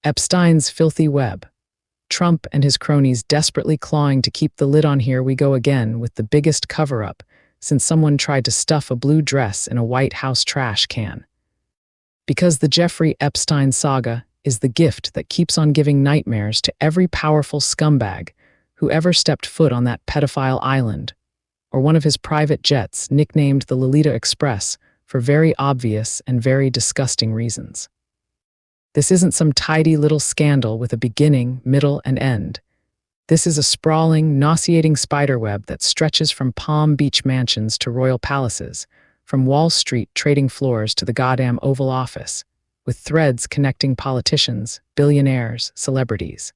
Epstein's filthy web. Trump and his cronies desperately clawing to keep the lid on. Here we go again with the biggest cover-up since someone tried to stuff a blue dress in a White House trash can. Because the Jeffrey Epstein saga is the gift that keeps on giving nightmares to every powerful scumbag who ever stepped foot on that pedophile island, or one of his private jets nicknamed the Lolita Express for very obvious and very disgusting reasons. This isn't some tidy little scandal with a beginning, middle, and end. This is a sprawling, nauseating spiderweb that stretches from Palm Beach mansions to royal palaces, from Wall Street trading floors to the goddamn Oval Office, with threads connecting politicians, billionaires, celebrities,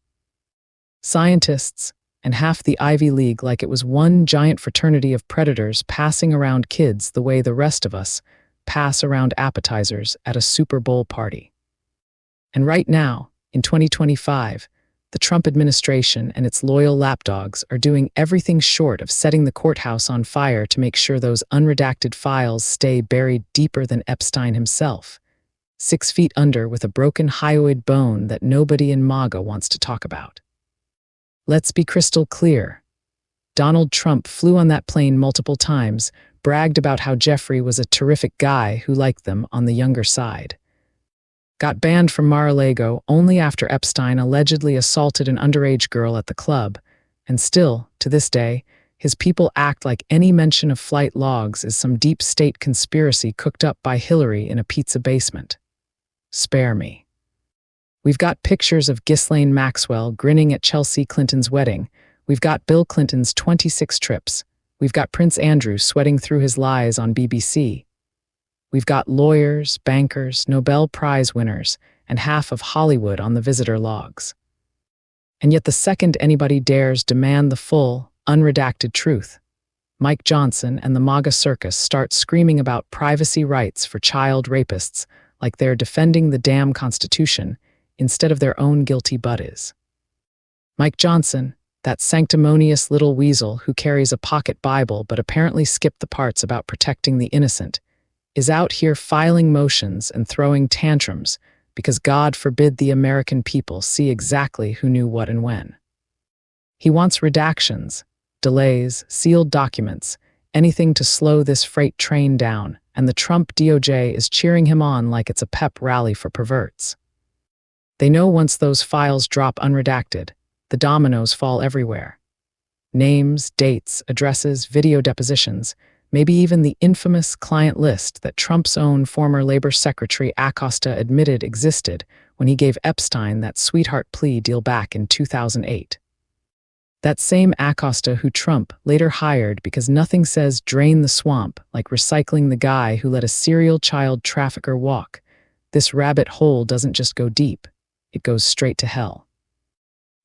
scientists, and half the Ivy League like it was one giant fraternity of predators passing around kids the way the rest of us pass around appetizers at a Super Bowl party. And right now, in 2025, the Trump administration and its loyal lapdogs are doing everything short of setting the courthouse on fire to make sure those unredacted files stay buried deeper than Epstein himself, 6 feet under with a broken hyoid bone that nobody in MAGA wants to talk about. Let's be crystal clear. Donald Trump flew on that plane multiple times, bragged about how Jeffrey was a terrific guy who liked them on the younger side. Got banned from Mar-a-Lago only after Epstein allegedly assaulted an underage girl at the club, and still, to this day, his people act like any mention of flight logs is some deep state conspiracy cooked up by Hillary in a pizza basement. Spare me. We've got pictures of Ghislaine Maxwell grinning at Chelsea Clinton's wedding. We've got Bill Clinton's 26 trips. We've got Prince Andrew sweating through his lies on BBC. We've got lawyers, bankers, Nobel Prize winners, and half of Hollywood on the visitor logs. And yet the second anybody dares demand the full, unredacted truth, Mike Johnson and the MAGA circus start screaming about privacy rights for child rapists like they're defending the damn Constitution instead of their own guilty buddies. Mike Johnson, that sanctimonious little weasel who carries a pocket Bible but apparently skipped the parts about protecting the innocent, is out here filing motions and throwing tantrums because God forbid the American people see exactly who knew what and when. He wants redactions, delays, sealed documents, anything to slow this freight train down, and the Trump DOJ is cheering him on like it's a pep rally for perverts. They know once those files drop unredacted, the dominoes fall everywhere. Names, dates, addresses, video depositions, maybe even the infamous client list that Trump's own former Labor Secretary Acosta admitted existed when he gave Epstein that sweetheart plea deal back in 2008. That same Acosta who Trump later hired because nothing says drain the swamp like recycling the guy who let a serial child trafficker walk. This rabbit hole doesn't just go deep, it goes straight to hell.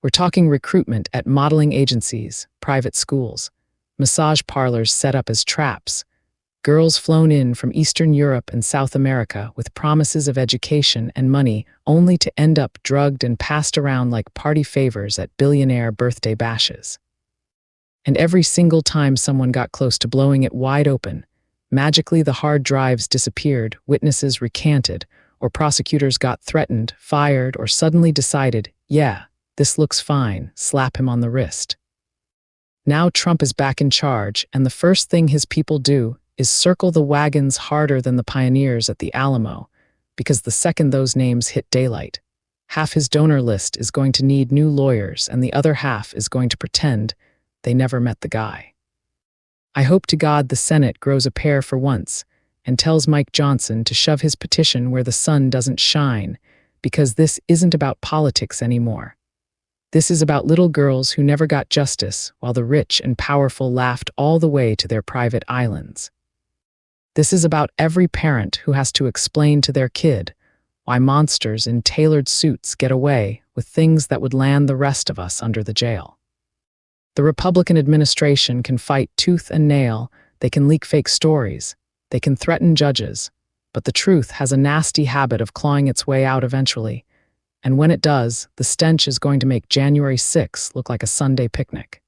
We're talking recruitment at modeling agencies, private schools, massage parlors set up as traps, girls flown in from Eastern Europe and South America with promises of education and money only to end up drugged and passed around like party favors at billionaire birthday bashes. And every single time someone got close to blowing it wide open, magically the hard drives disappeared, witnesses recanted, or prosecutors got threatened, fired, or suddenly decided, yeah, this looks fine, slap him on the wrist. Now Trump is back in charge, and the first thing his people do is circle the wagons harder than the pioneers at the Alamo, because the second those names hit daylight, half his donor list is going to need new lawyers and the other half is going to pretend they never met the guy. I hope to God the Senate grows a pair for once and tells Mike Johnson to shove his petition where the sun doesn't shine, because this isn't about politics anymore. This is about little girls who never got justice while the rich and powerful laughed all the way to their private islands. This is about every parent who has to explain to their kid why monsters in tailored suits get away with things that would land the rest of us under the jail. The Republican administration can fight tooth and nail, they can leak fake stories, they can threaten judges, but the truth has a nasty habit of clawing its way out eventually. And when it does, the stench is going to make January 6th look like a Sunday picnic.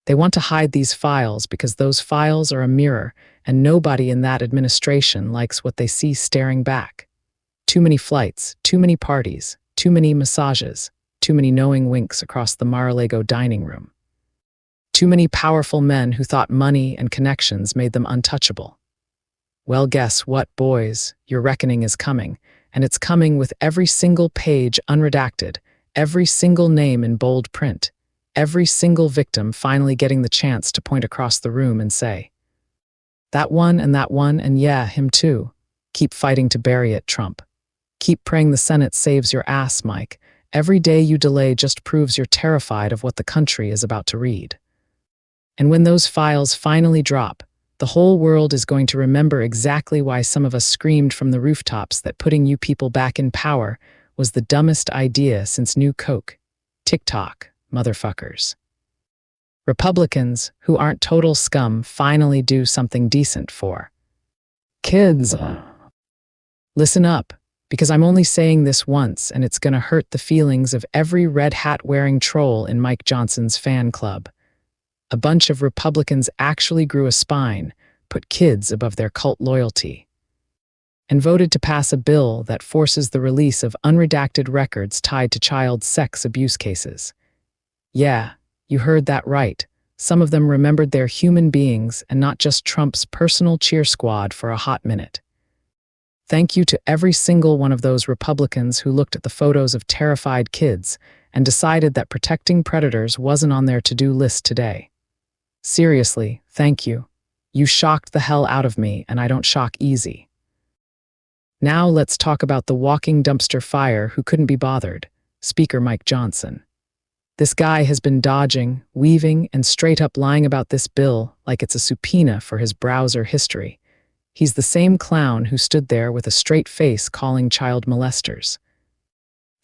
They want to hide these files because those files are a mirror, and nobody in that administration likes what they see staring back. Too many flights, too many parties, too many massages, too many knowing winks across the Mar-a-Lago dining room. Too many powerful men who thought money and connections made them untouchable. Well, guess what, boys? Your reckoning is coming, and it's coming with every single page unredacted, every single name in bold print, every single victim finally getting the chance to point across the room and say, that one, and yeah, him too. Keep fighting to bury it, Trump. Keep praying the Senate saves your ass, Mike. Every day you delay just proves you're terrified of what the country is about to read. And when those files finally drop, the whole world is going to remember exactly why some of us screamed from the rooftops that putting you people back in power was the dumbest idea since New Coke. TikTok, motherfuckers. Republicans, who aren't total scum, finally do something decent for kids. Listen up, because I'm only saying this once and it's gonna hurt the feelings of every red hat-wearing troll in Mike Johnson's fan club. A bunch of Republicans actually grew a spine, put kids above their cult loyalty, and voted to pass a bill that forces the release of unredacted records tied to child sex abuse cases. Yeah, you heard that right. Some of them remembered they're human beings and not just Trump's personal cheer squad for a hot minute. Thank you to every single one of those Republicans who looked at the photos of terrified kids and decided that protecting predators wasn't on their to-do list today. Seriously, thank you. You shocked the hell out of me, and I don't shock easy. Now let's talk about the walking dumpster fire who couldn't be bothered, Speaker Mike Johnson. This guy has been dodging, weaving, and straight up lying about this bill like it's a subpoena for his browser history. He's the same clown who stood there with a straight face calling child molesters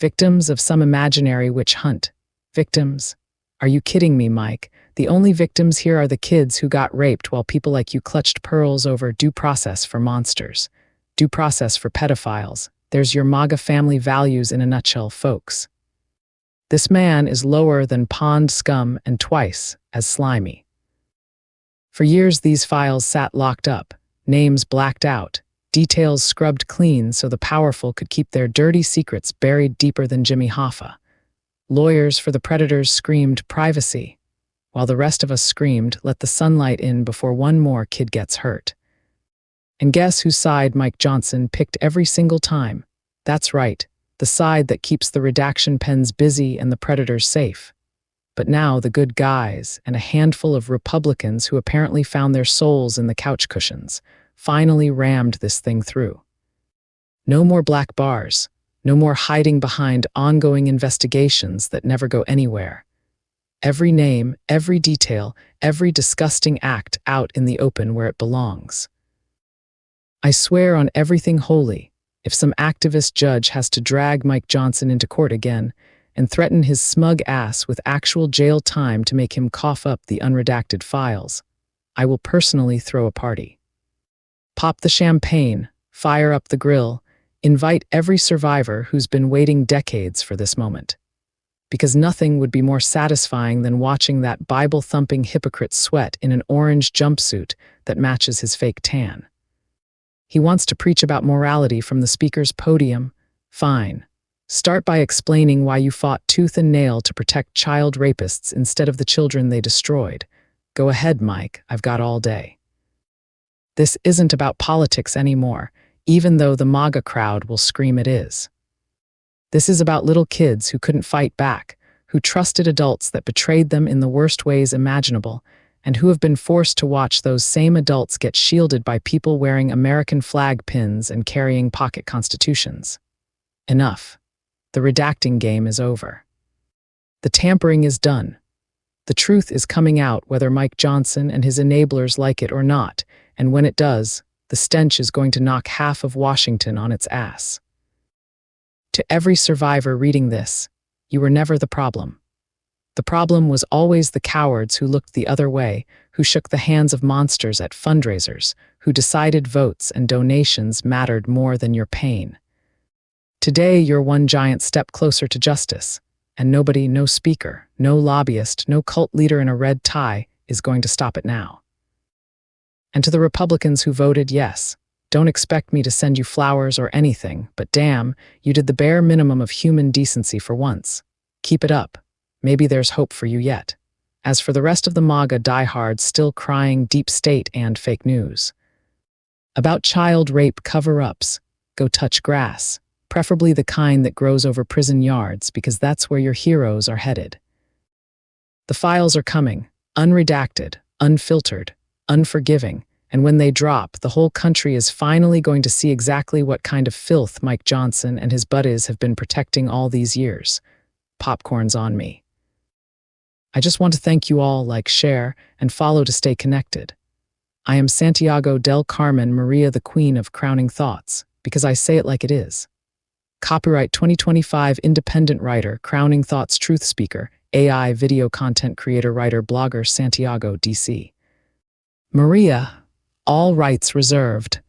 victims of some imaginary witch hunt. Victims? Are you kidding me, Mike? The only victims here are the kids who got raped while people like you clutched pearls over due process for monsters, due process for pedophiles. There's your MAGA family values in a nutshell, folks. This man is lower than pond scum and twice as slimy. For years, these files sat locked up, names blacked out, details scrubbed clean so the powerful could keep their dirty secrets buried deeper than Jimmy Hoffa. Lawyers for the predators screamed privacy, while the rest of us screamed, let the sunlight in before one more kid gets hurt. And guess whose side Mike Johnson picked every single time? That's right, the side that keeps the redaction pens busy and the predators safe. But now the good guys and a handful of Republicans who apparently found their souls in the couch cushions finally rammed this thing through. No more black bars, no more hiding behind ongoing investigations that never go anywhere. Every name, every detail, every disgusting act out in the open where it belongs. I swear on everything holy, if some activist judge has to drag Mike Johnson into court again and threaten his smug ass with actual jail time to make him cough up the unredacted files, I will personally throw a party. Pop the champagne, fire up the grill, invite every survivor who's been waiting decades for this moment. Because nothing would be more satisfying than watching that Bible-thumping hypocrite sweat in an orange jumpsuit that matches his fake tan. He wants to preach about morality from the speaker's podium. Fine. Start by explaining why you fought tooth and nail to protect child rapists instead of the children they destroyed. Go ahead, Mike, I've got all day. This isn't about politics anymore, even though the MAGA crowd will scream it is. This is about little kids who couldn't fight back, who trusted adults that betrayed them in the worst ways imaginable, and who have been forced to watch those same adults get shielded by people wearing American flag pins and carrying pocket constitutions. Enough. The redacting game is over. The tampering is done. The truth is coming out whether Mike Johnson and his enablers like it or not, and when it does, the stench is going to knock half of Washington on its ass. To every survivor reading this, you were never the problem. The problem was always the cowards who looked the other way, who shook the hands of monsters at fundraisers, who decided votes and donations mattered more than your pain. Today, you're one giant step closer to justice, and nobody, no speaker, no lobbyist, no cult leader in a red tie is going to stop it now. And to the Republicans who voted yes, Don't expect me to send you flowers or anything, but damn, you did the bare minimum of human decency for once. Keep it up. Maybe there's hope for you yet. As for the rest of the MAGA diehards still crying deep state and fake news. About child rape cover-ups, go touch grass, preferably the kind that grows over prison yards, because that's where your heroes are headed. The files are coming, unredacted, unfiltered, unforgiving, and when they drop, the whole country is finally going to see exactly what kind of filth Mike Johnson and his buddies have been protecting all these years. Popcorn's on me. I just want to thank you all, like, share, and follow to stay connected. I am Santiago del Carmen Maria, the Queen of Crowning Thoughts, because I say it like it is. Copyright 2025 independent writer, Crowning Thoughts truth speaker, AI video content creator, writer, blogger, Santiago, DC. Maria, all rights reserved.